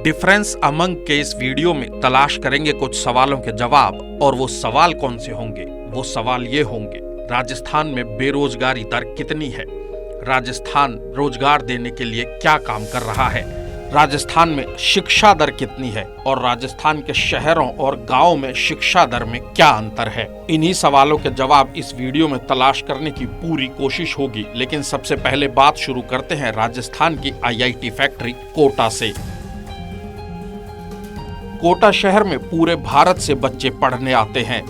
Difference among के इस video में तलाश करेंगे कुछ सवालों के जवाब। और वो सवाल कौन से होंगे? वो सवाल ये होंगे, राजस्थान में बेरोजगारी दर कितनी है? राजस्थान रोजगार देने के लिए क्या काम कर रहा है? राजस्थान में शिक्षा दर कितनी है? और राजस्थान के शहरों और गांवों में शिक्षा दर में क्या अंतर है? इन्हीं सवालों के जवाब इस वीडियो में तलाश करने की पूरी कोशिश होगी। लेकिन सबसे पहले बात शुरू करते हैं राजस्थान की IIT फैक्ट्री कोटा से। कोटा शहर में पूरे भारत से बच्चे पढ़ने आते हैं।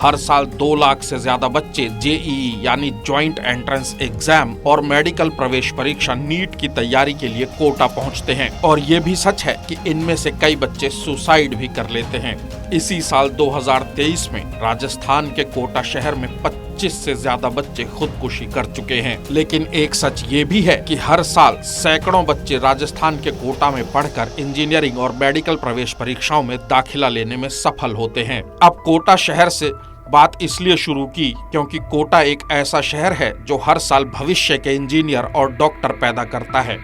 हर साल 2 लाख से ज्यादा बच्चे JEE यानी ज्वाइंट एंट्रेंस एग्जाम और मेडिकल प्रवेश परीक्षा नीट की तैयारी के लिए कोटा पहुंचते हैं। और ये भी सच है कि इनमें से कई बच्चे सुसाइड भी कर लेते हैं। इसी साल 2023 में राजस्थान के कोटा शहर में 25 से ज्यादा बच्चे खुदकुशी कर चुके हैं। लेकिन एक सच ये भी है कि हर साल सैकड़ों बच्चे राजस्थान के कोटा में पढ़कर इंजीनियरिंग और मेडिकल प्रवेश परीक्षाओं में दाखिला लेने में सफल होते हैं। अब कोटा शहर से बात इसलिए शुरू की क्योंकि कोटा एक ऐसा शहर है जो हर साल भविष्य के इंजीनियर और डॉक्टर पैदा करता है।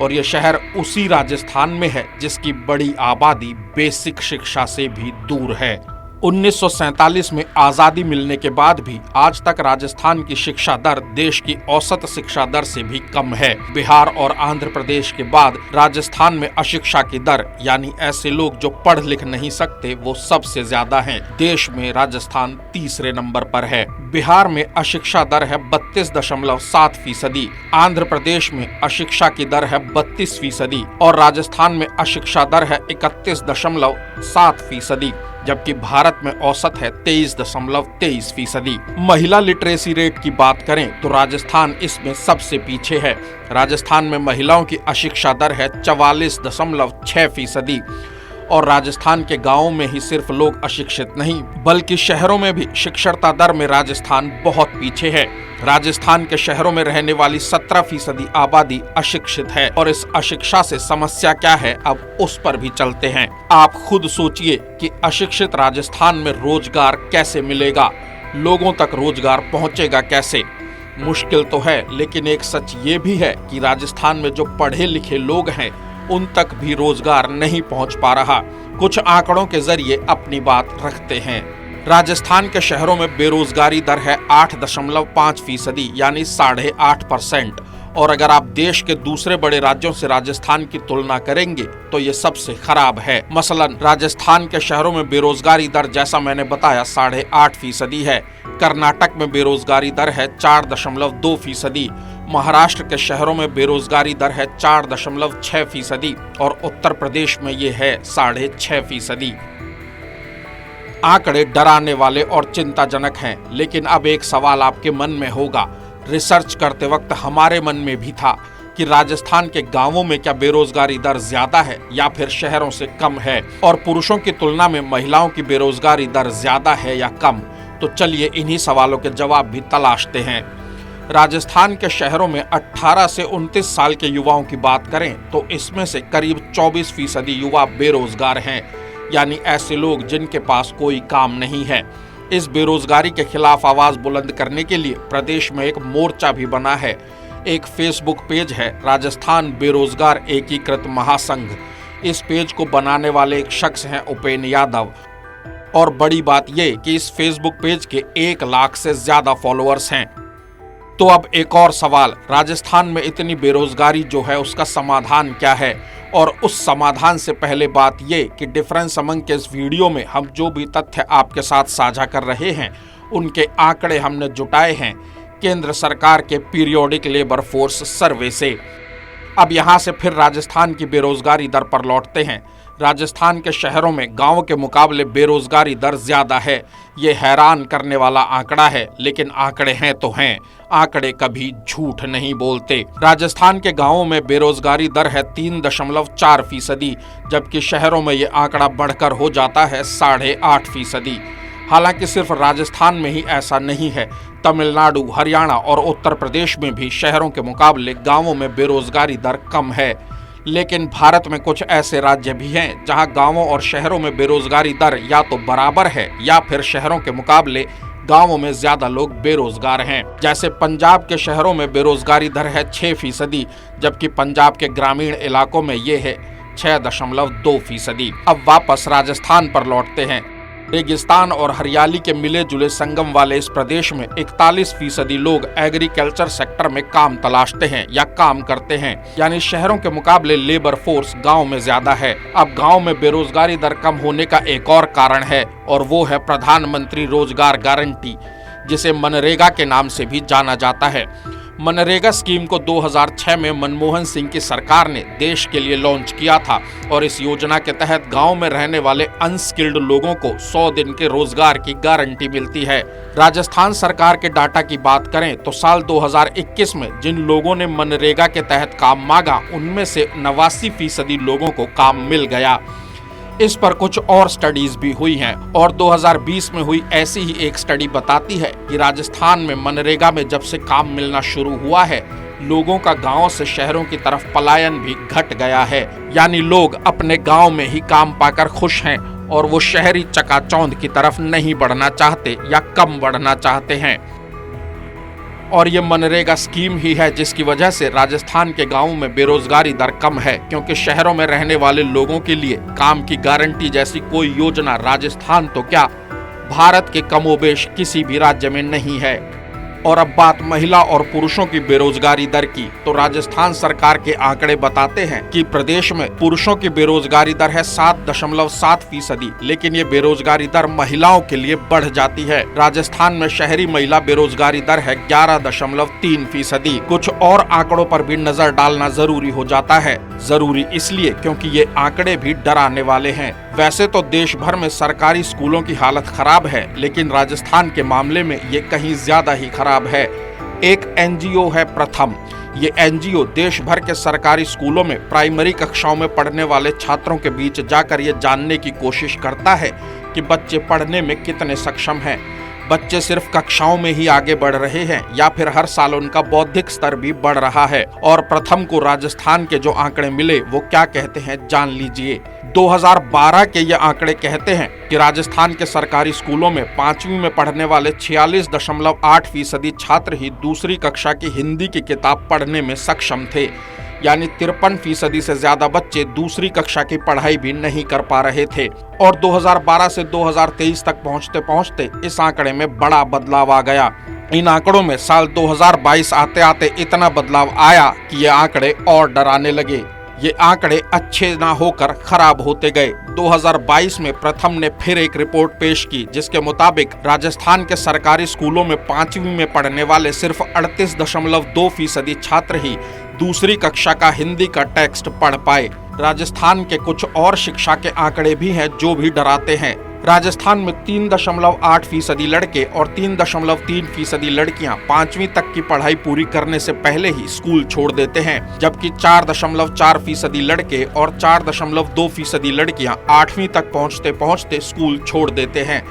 और यह शहर उसी राजस्थान में है जिसकी बड़ी आबादी बेसिक शिक्षा से भी दूर है। 1947 में आजादी मिलने के बाद भी आज तक राजस्थान की शिक्षा दर देश की औसत शिक्षा दर से भी कम है। बिहार और आंध्र प्रदेश के बाद राजस्थान में अशिक्षा की दर यानी ऐसे लोग जो पढ़ लिख नहीं सकते वो सबसे ज्यादा हैं। देश में राजस्थान तीसरे नंबर पर है। बिहार में अशिक्षा दर है 32.7%, आंध्र प्रदेश में अशिक्षा की दर है 32% और राजस्थान में अशिक्षा दर है 31.7%, जबकि भारत में औसत है 23.23%। महिला लिटरेसी रेट की बात करें तो राजस्थान इसमें सबसे पीछे है। राजस्थान में महिलाओं की अशिक्षा दर है 44.6% और राजस्थान के गांवों में ही सिर्फ लोग अशिक्षित नहीं बल्कि शहरों में भी शिक्षरता दर में राजस्थान बहुत पीछे है। राजस्थान के शहरों में रहने वाली 17% आबादी अशिक्षित है। और इस अशिक्षा से समस्या क्या है, अब उस पर भी चलते हैं। आप खुद सोचिए कि अशिक्षित राजस्थान में रोजगार कैसे मिलेगा? लोगों तक रोजगार पहुंचेगा कैसे? मुश्किल तो है, लेकिन एक सच ये भी है कि राजस्थान में जो पढ़े लिखे लोग हैं उन तक भी रोजगार नहीं पहुंच पा रहा। कुछ आंकड़ों के जरिए अपनी बात रखते हैं। राजस्थान के शहरों में बेरोजगारी दर है 8.5% यानी 8.5%। और अगर आप देश के दूसरे बड़े राज्यों से राजस्थान की तुलना करेंगे तो ये सबसे खराब है। मसलन राजस्थान के शहरों में बेरोजगारी दर जैसा मैंने बताया 8.5% है। कर्नाटक में बेरोजगारी दर है 4.2%। महाराष्ट्र के शहरों में बेरोजगारी दर है 4.6% और उत्तर प्रदेश में ये है 6.5%। आंकड़े डराने वाले और चिंताजनक हैं। लेकिन अब एक सवाल आपके मन में होगा, रिसर्च करते वक्त हमारे मन में भी था कि राजस्थान के गांवों में क्या बेरोजगारी दर ज्यादा है या फिर शहरों से कम है, और पुरुषों की तुलना में महिलाओं की बेरोजगारी दर ज्यादा है या कम। तो चलिए इन्हीं सवालों के जवाब भी तलाशते हैं। राजस्थान के शहरों में 18 से 29 साल के युवाओं की बात करें तो इसमें से करीब 24% युवा बेरोजगार हैं, यानी ऐसे लोग जिनके पास कोई काम नहीं है। इस बेरोजगारी के खिलाफ आवाज बुलंद करने के लिए प्रदेश में एक मोर्चा भी बना है। एक फेसबुक पेज है राजस्थान बेरोजगार एकीकृत महासंघ। इस पेज को बनाने वाले एक शख्स हैं उपेन यादव। और बड़ी बात ये कि इस फेसबुक पेज के 1 लाख से ज्यादा फॉलोअर्स हैं। तो अब एक और सवाल, राजस्थान में इतनी बेरोजगारी जो है उसका समाधान क्या है? और उस समाधान से पहले बात ये कि डिफरेंस अमंग के इस वीडियो में हम जो भी तथ्य आपके साथ साझा कर रहे हैं उनके आंकड़े हमने जुटाए हैं केंद्र सरकार के पीरियोडिक लेबर फोर्स सर्वे से। अब यहाँ से फिर राजस्थान की बेरोजगारी दर पर लौटते हैं। राजस्थान के शहरों में गांवों के मुकाबले बेरोजगारी दर ज्यादा है। ये हैरान करने वाला आंकड़ा है, लेकिन आंकड़े हैं तो हैं। आंकड़े कभी झूठ नहीं बोलते। राजस्थान के गांवों में बेरोजगारी दर है 3.4%, जबकि शहरों में ये आंकड़ा बढ़कर हो जाता है 8.5%। हालांकि सिर्फ राजस्थान में ही ऐसा नहीं है। तमिलनाडु, हरियाणा और उत्तर प्रदेश में भी शहरों के मुकाबले गांवों में बेरोजगारी दर कम है। लेकिन भारत में कुछ ऐसे राज्य भी हैं जहां गांवों और शहरों में बेरोजगारी दर या तो बराबर है या फिर शहरों के मुकाबले गाँवों में ज्यादा लोग बेरोजगार हैं। जैसे पंजाब के शहरों में बेरोजगारी दर है 6%, जबकि पंजाब के ग्रामीण इलाकों में ये है 6.2%। अब वापस राजस्थान पर लौटते हैं। रेगिस्तान और हरियाली के मिले जुले संगम वाले इस प्रदेश में 41% लोग एग्रीकल्चर सेक्टर में काम तलाशते हैं या काम करते हैं, यानी शहरों के मुकाबले लेबर फोर्स गांव में ज्यादा है। अब गांव में बेरोजगारी दर कम होने का एक और कारण है और वो है प्रधानमंत्री रोजगार गारंटी, जिसे मनरेगा के नाम से भी जाना जाता है। मनरेगा स्कीम को 2006 में मनमोहन सिंह की सरकार ने देश के लिए लॉन्च किया था और इस योजना के तहत गांव में रहने वाले अनस्किल्ड लोगों को 100 दिन के रोजगार की गारंटी मिलती है। राजस्थान सरकार के डाटा की बात करें तो साल 2021 में जिन लोगों ने मनरेगा के तहत काम मांगा उनमें से 89% लोगों को काम मिल गया। इस पर कुछ और स्टडीज भी हुई हैं और 2020 में हुई ऐसी ही एक स्टडी बताती है कि राजस्थान में मनरेगा में जब से काम मिलना शुरू हुआ है, लोगों का गांव से शहरों की तरफ पलायन भी घट गया है। यानी लोग अपने गांव में ही काम पाकर खुश हैं और वो शहरी चकाचौंध की तरफ नहीं बढ़ना चाहते या कम बढ़ना चाहते हैं। और ये मनरेगा स्कीम ही है जिसकी वजह से राजस्थान के गांवों में बेरोजगारी दर कम है, क्योंकि शहरों में रहने वाले लोगों के लिए काम की गारंटी जैसी कोई योजना राजस्थान तो क्या, भारत के कमोबेश किसी भी राज्य में नहीं है। और अब बात महिला और पुरुषों की बेरोजगारी दर की, तो राजस्थान सरकार के आंकड़े बताते हैं कि प्रदेश में पुरुषों की बेरोजगारी दर है 7.7%, लेकिन ये बेरोजगारी दर महिलाओं के लिए बढ़ जाती है। राजस्थान में शहरी महिला बेरोजगारी दर है 11.3%। कुछ और आंकड़ों पर भी नजर डालना जरूरी हो जाता है। जरूरी इसलिए क्योंकि ये आंकड़े भी डराने वाले हैं। वैसे तो देश भर में सरकारी स्कूलों की हालत खराब है, लेकिन राजस्थान के मामले में ये कहीं ज्यादा ही खराब है। एक एनजीओ है प्रथम। ये एनजीओ देश भर के सरकारी स्कूलों में प्राइमरी कक्षाओं में पढ़ने वाले छात्रों के बीच जाकर ये जानने की कोशिश करता है कि बच्चे पढ़ने में कितने सक्षम हैं, बच्चे सिर्फ कक्षाओं में ही आगे बढ़ रहे हैं या फिर हर साल उनका बौद्धिक स्तर भी बढ़ रहा है। और प्रथम को राजस्थान के जो आंकड़े मिले वो क्या कहते हैं जान लीजिए। 2012 के ये आंकड़े कहते हैं कि राजस्थान के सरकारी स्कूलों में 5वीं में पढ़ने वाले 46.8% छात्र ही दूसरी कक्षा की हिंदी की किताब पढ़ने में सक्षम थे, यानी 53% से ज्यादा बच्चे दूसरी कक्षा की पढ़ाई भी नहीं कर पा रहे थे। और 2012 से 2023 तक पहुंचते पहुंचते इस आंकड़े में बड़ा बदलाव आ गया। इन आंकड़ों में साल 2022 आते आते इतना बदलाव आया कि ये आंकड़े और डराने लगे। ये आंकड़े अच्छे ना होकर खराब होते गए। 2022 में प्रथम ने फिर एक रिपोर्ट पेश की जिसके मुताबिक राजस्थान के सरकारी स्कूलों में 5वीं में पढ़ने वाले सिर्फ 38.2% छात्र ही दूसरी कक्षा का हिंदी का टेक्स्ट पढ़ पाए। राजस्थान के कुछ और शिक्षा के आंकड़े भी हैं जो भी डराते हैं। राजस्थान में 3.8% लड़के और 3.3% लड़कियां 5वीं तक की पढ़ाई पूरी करने से पहले ही स्कूल छोड़ देते हैं, जबकि 4.4% लड़के और 4.2% लड़कियां 8वीं तक पहुंचते पहुंचते स्कूल छोड़ देते हैं,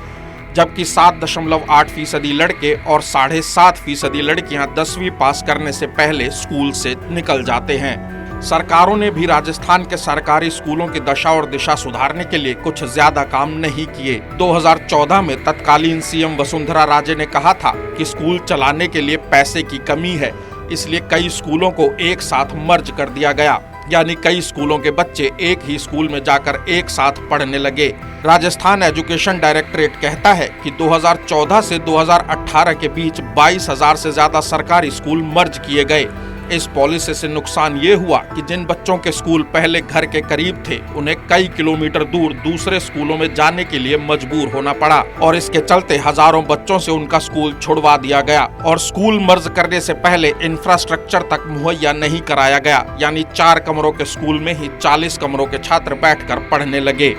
जबकि 7.8% लड़के और 7.5% लड़कियां 10वीं पास करने से पहले स्कूल से निकल जाते हैं। सरकारों ने भी राजस्थान के सरकारी स्कूलों की दशा और दिशा सुधारने के लिए कुछ ज्यादा काम नहीं किए। 2014 में तत्कालीन सीएम वसुंधरा राजे ने कहा था कि स्कूल चलाने के लिए पैसे की कमी है, इसलिए कई स्कूलों को एक साथ मर्ज कर दिया गया, यानी कई स्कूलों के बच्चे एक ही स्कूल में जाकर एक साथ पढ़ने लगे। राजस्थान एजुकेशन डायरेक्टरेट कहता है कि 2014 से 2018 के बीच 22,000 से ज्यादा सरकारी स्कूल मर्ज किए गए। इस पॉलिसी से नुकसान ये हुआ कि जिन बच्चों के स्कूल पहले घर के करीब थे उन्हें कई किलोमीटर दूर दूसरे स्कूलों में जाने के लिए मजबूर होना पड़ा और इसके चलते हजारों बच्चों से उनका स्कूल छुड़वा दिया गया और स्कूल मर्ज करने से पहले इंफ्रास्ट्रक्चर तक मुहैया नहीं कराया गया, यानी 4 कमरों के स्कूल में ही 40 कमरों के छात्र बैठकर पढ़ने लगे।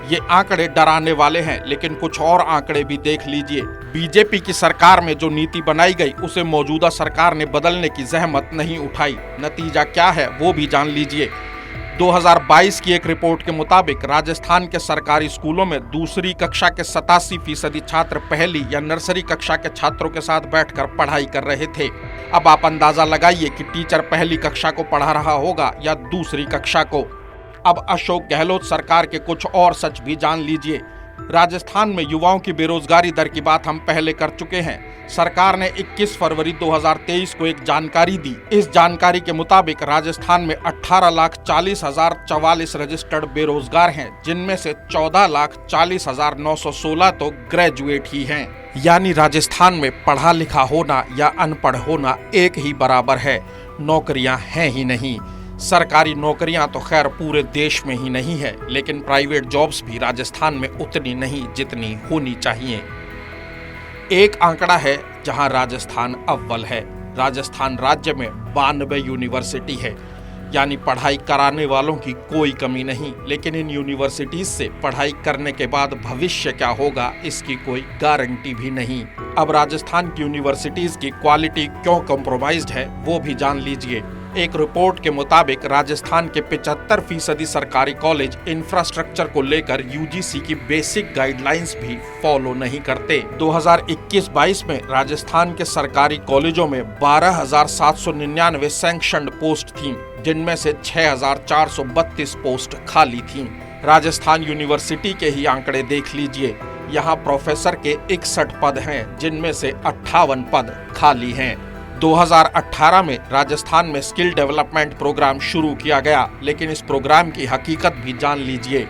ये आंकड़े डराने वाले हैं, लेकिन कुछ और आंकड़े भी देख लीजिए। बीजेपी की सरकार में जो नीति बनाई गई उसे मौजूदा सरकार ने बदलने की जहमत नहीं उठाई। नतीजा क्या है वो भी जान लीजिए। 2022 की एक रिपोर्ट के मुताबिक राजस्थान के सरकारी स्कूलों में दूसरी कक्षा के 87% छात्र पहली या नर्सरी कक्षा के छात्रों के साथ बैठकर पढ़ाई कर रहे थे। अब आप अंदाजा लगाइए कि टीचर पहली कक्षा को पढ़ा रहा होगा या दूसरी कक्षा को। अब अशोक गहलोत सरकार के कुछ और सच भी जान लीजिए। राजस्थान में युवाओं की बेरोजगारी दर की बात हम पहले कर चुके हैं। सरकार ने 21 फरवरी 2023 को एक जानकारी दी। इस जानकारी के मुताबिक राजस्थान में 18,40,044 रजिस्टर्ड बेरोजगार हैं, जिनमें से 14,40,916 तो ग्रेजुएट ही हैं। यानी राजस्थान में पढ़ा लिखा होना या अनपढ़ होना एक ही बराबर है। नौकरियां हैं ही नहीं। सरकारी नौकरियां तो खैर पूरे देश में ही नहीं है, लेकिन प्राइवेट जॉब्स भी राजस्थान में उतनी नहीं जितनी होनी चाहिए। एक आंकड़ा है जहां राजस्थान अव्वल है। राजस्थान राज्य में 92 यूनिवर्सिटी है, यानी पढ़ाई कराने वालों की कोई कमी नहीं। लेकिन इन यूनिवर्सिटीज से पढ़ाई करने के बाद भविष्य क्या होगा, इसकी कोई गारंटी भी नहीं। अब राजस्थान की यूनिवर्सिटीज की क्वालिटी क्यों कॉम्प्रोमाइज्ड है, वो भी जान लीजिए। एक रिपोर्ट के मुताबिक राजस्थान के 75% सरकारी कॉलेज इंफ्रास्ट्रक्चर को लेकर यूजीसी की बेसिक गाइडलाइंस भी फॉलो नहीं करते। 2021-22 में राजस्थान के सरकारी कॉलेजों में 12,799 सैंक्शनड पोस्ट थीं, जिनमें से 6,432 पोस्ट खाली थीं। राजस्थान यूनिवर्सिटी के ही आंकड़े देख लीजिए। यहाँ प्रोफेसर के 61 पद हैं, जिनमें से 58 पद खाली हैं। 2018 में राजस्थान में स्किल डेवलपमेंट प्रोग्राम शुरू किया गया, लेकिन इस प्रोग्राम की हकीकत भी जान लीजिए।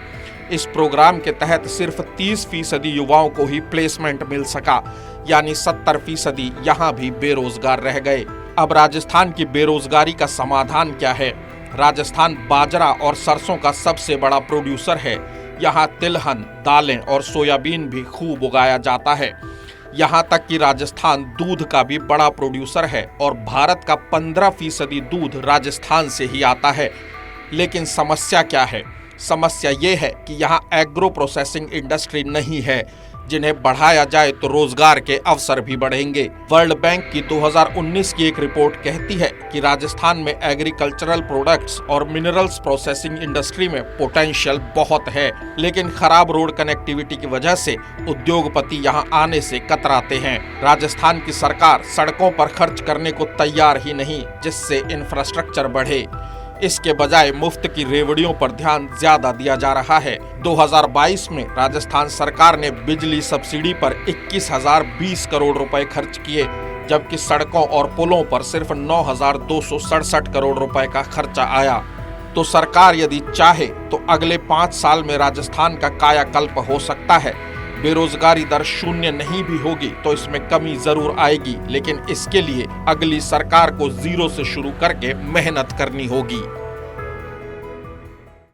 इस प्रोग्राम के तहत सिर्फ 30% युवाओं को ही प्लेसमेंट मिल सका, यानी 70% यहाँ भी बेरोजगार रह गए। अब राजस्थान की बेरोजगारी का समाधान क्या है? राजस्थान बाजरा और सरसों का सबसे बड़ा प्रोड्यूसर है। यहाँ तिलहन, दालें और सोयाबीन भी खूब उगाया जाता है। यहाँ तक कि राजस्थान दूध का भी बड़ा प्रोड्यूसर है और भारत का 15% दूध राजस्थान से ही आता है। लेकिन समस्या क्या है? समस्या ये है कि यहाँ एग्रो प्रोसेसिंग इंडस्ट्री नहीं है। जिन्हें बढ़ाया जाए तो रोजगार के अवसर भी बढ़ेंगे। वर्ल्ड बैंक की 2019 की एक रिपोर्ट कहती है कि राजस्थान में एग्रीकल्चरल प्रोडक्ट्स और मिनरल्स प्रोसेसिंग इंडस्ट्री में पोटेंशियल बहुत है, लेकिन खराब रोड कनेक्टिविटी की वजह से उद्योगपति यहाँ आने से कतराते हैं। राजस्थान की सरकार सड़कों पर खर्च करने को तैयार ही नहीं, जिससे इंफ्रास्ट्रक्चर बढ़े। इसके बजाय मुफ्त की रेवड़ियों पर ध्यान ज्यादा दिया जा रहा है। 2022 में राजस्थान सरकार ने बिजली सब्सिडी पर 21,020 करोड़ रुपए खर्च किए, जबकि सड़कों और पुलों पर सिर्फ 9,267 करोड़ रुपए का खर्चा आया। तो सरकार यदि चाहे तो अगले 5 साल में राजस्थान का कायाकल्प हो सकता है। बेरोजगारी दर 0 नहीं भी होगी तो इसमें कमी जरूर आएगी, लेकिन इसके लिए अगली सरकार को 0 से शुरू करके मेहनत करनी होगी।